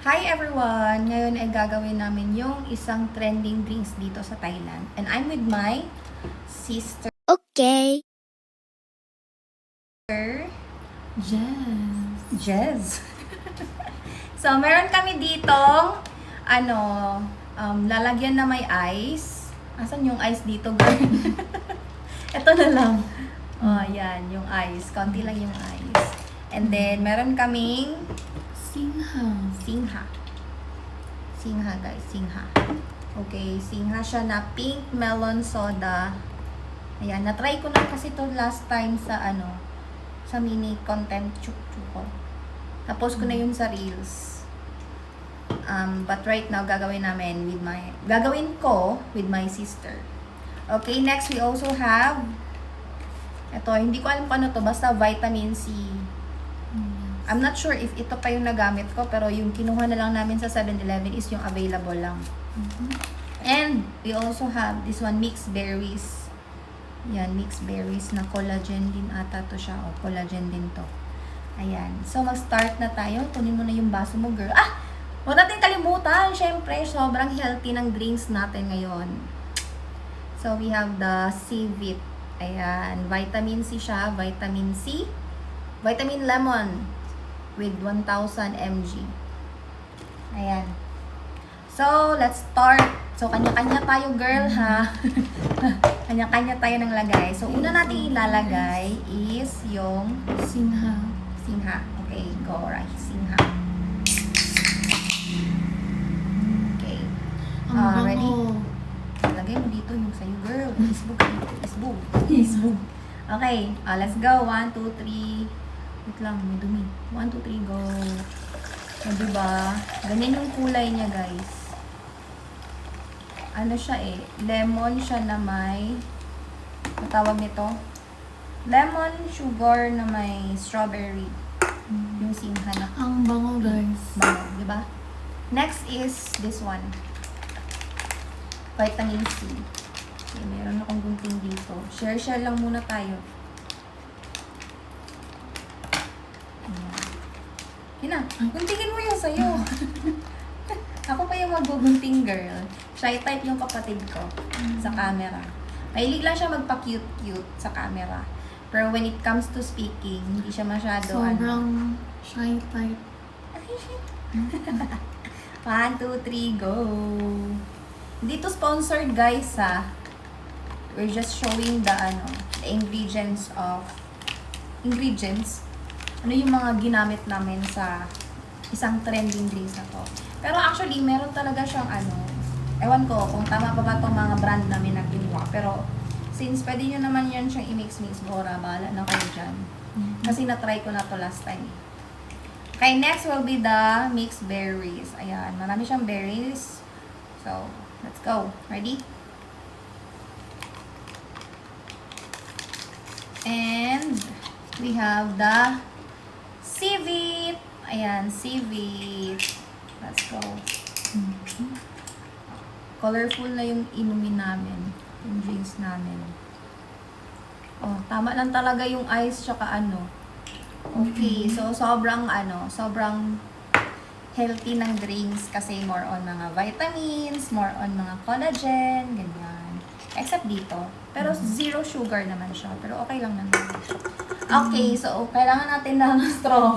Hi everyone! Ngayon ay gagawin namin yung isang trending drinks dito sa Thailand. And I'm with my sister, Okay. Yes. Jez. So, meron kami ditong, lalagyan na may ice. Asan yung ice dito, girl? Ito na lang. Oh, yan, yung ice. Konti lang yung ice. And then, meron kaming Singha. Singha guys, singha. Okay, singha siya na pink melon soda. Ayan, na-try ko na kasi to last time sa sa mini content chuk-chuk ko. Tapos ko na yun sa reels. But right now gagawin ko with my sister. Okay, next we also have ito, hindi ko alam kung ano to, basta vitamin C. I'm not sure if ito pa yung nagamit ko, pero yung kinuha na lang namin sa 7-Eleven is yung available lang. And we also have this one, mixed berries. Yan, mixed berries na collagen din ata to siya. O, collagen din to. Ayan. So, mag-start na tayo. Kunin mo na yung baso mo, girl. Huwag natin kalimutan. Syempre, sobrang healthy ng drinks natin ngayon. So, we have the C-Vit. Ayan. Vitamin C siya. Vitamin C. Vitamin lemon with 1,000 mg. Ayan. So, let's start. So, kanya-kanya tayo, girl, ha? Kanya-kanya tayo ng lagay. So, una natin ilalagay is yung Singha. singha. Okay, go, right. Singha. Okay. Ang bango. Ready? Lagay mo dito yung sa'yo, girl. Isbog. Okay, let's go. 1, 2, 3. Wait lang, may dumi. 1, 2, 3, go. O, diba? Ganyan yung kulay niya, guys. Ano siya eh? Lemon siya na may... Matawag nito? Lemon sugar na may strawberry. Yung singha na. Ang bango, guys. Bango, diba? Next is this one. Vitamin C. Okay, meron akong gunting dito. Share lang muna tayo. Yun na, guntingin mo yung sa'yo. Ako pa yung magugunting, girl. Shy type yung kapatid ko sa camera. Mahilig lang siya magpa-cute-cute sa camera. Pero when it comes to speaking, hindi siya masyado, Sobrang shy type. 1, 2, 3, go! Dito sponsored, guys, ha. We're just showing the ingredients. Ano yung mga ginamit namin sa isang trending drinks na to. Pero actually, meron talaga siyang ewan ko kung tama pa ba itong mga brand namin na kinuha. Pero, since pwede nyo naman yan siyang i-mix-mix, bora, bahala na kayo dyan. Kasi na-try ko na to last time. Okay, next will be the mixed berries. Ayan, marami siyang berries. So, let's go. Ready? And, we have the C-Vit. Ayan, C-Vit. Let's go. Colorful na yung inumin namin. Yung drinks namin. Oh, tama lang talaga yung ice tsaka Okay, so sobrang healthy ng drinks kasi more on mga vitamins, more on mga collagen, ganyan. Except dito. Pero zero sugar naman siya. Pero okay lang naman. Okay, so kailangan natin na ng straw.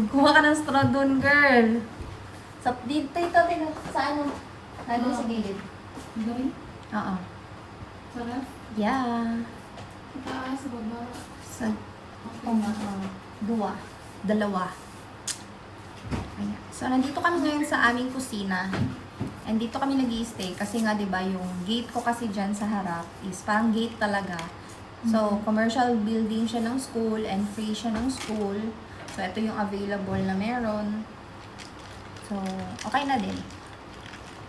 Kuha ka ng straw dun, girl. So, dito sa nandun sa gilid. Gawin? Oo. Sarap? Yeah. Sa taas, sa baba. Sa, dalawa. Ayan. So, nandito kami ngayon sa aming kusina. And dito kami nag-i-stay kasi nga 'di ba yung gate ko kasi diyan sa harap is parang gate talaga. So, commercial building siya ng school and free siya ng school. So, ito yung available na meron. So, okay na din.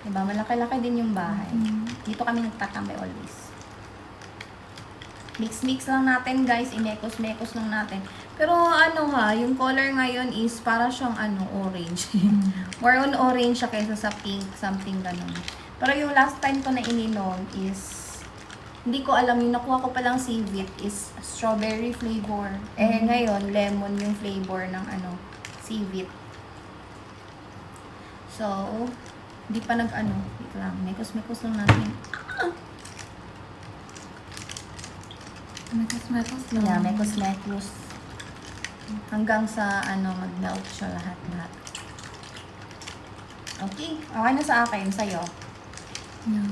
'Di ba? Malaki-laki din yung bahay. Dito kami nagtatambay always. Mix-mix lang natin, guys. Imekos-mekos lang natin. Pero yung color ngayon is para siyang orange. More on orange siya kaysa sa pink, something ganun. Pero yung last time ko na ininom is, hindi ko alam, yung nakuha ko palang C-Vit is strawberry flavor. Ngayon, lemon yung flavor ng C-Vit. So, hindi pa nag-ano. Wait lang. Mekos-mekos lang natin. Mekos-mekos lang. Yeah, mekos-mekos. Hanggang sa, mag-melt siya lahat-lahat. Okay. Okay na sa akin. Sa'yo. Yeah.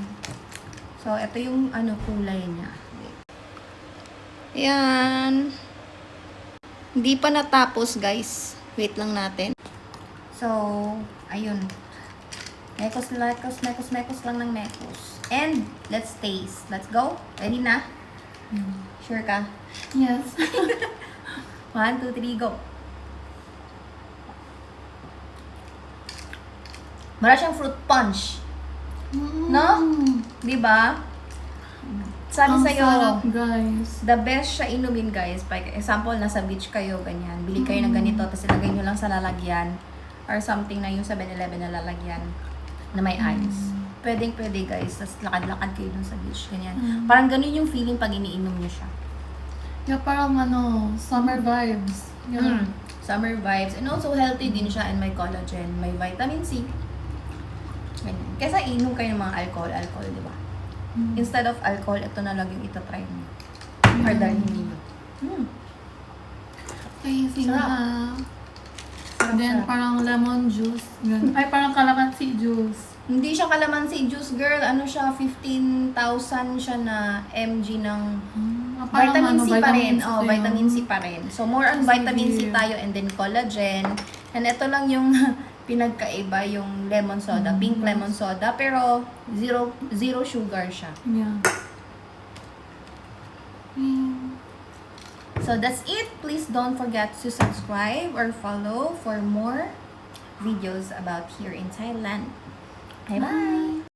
So, ito yung, kulay niya. Ayan. Hindi pa natapos, guys. Wait lang natin. So, ayun. Mekos lang ng mekos. And, let's taste. Let's go. Ready na? Sure ka? Yes. 1, 2, 3, go. Mara siyang fruit punch. No? Diba? Sabi Ang sa'yo, sarap, guys. the best siya inumin, guys. For example, nasa beach kayo, ganyan. Bili kayo ng ganito, tapos ilagay nyo lang sa lalagyan. Or something na yung 7-Eleven na lalagyan na may ice. Pwedeng-pwede, guys. Tapos lakad-lakad kayo dun sa beach, ganyan. Parang ganun yung feeling pag iniinom nyo siya. Yeah, parang summer vibes. Yeah. Summer vibes. And also, healthy din siya and may collagen. May vitamin C. Ganyan. Kesa inom kayo ng mga alcohol, di ba? Instead of alcohol, ito na lang yung itatry mo. Or dalhin niyo. Crazy Sarap. na. Sarap, Then, sarap. parang lemon juice. Ganun. Ay, parang calamansi juice. Hindi siya calamansi juice, girl. Ano siya, 15,000 siya na mg ng Parang vitamin C pa rin. C Oh, yun. vitamin C pa rin. So, more on Sige. vitamin C tayo and then collagen. And ito lang yung pinagkaiba, yung lemon soda, pink lemon soda. Pero, zero sugar siya. Yeah. So, that's it. Please don't forget to subscribe or follow for more videos about here in Thailand. Bye-bye!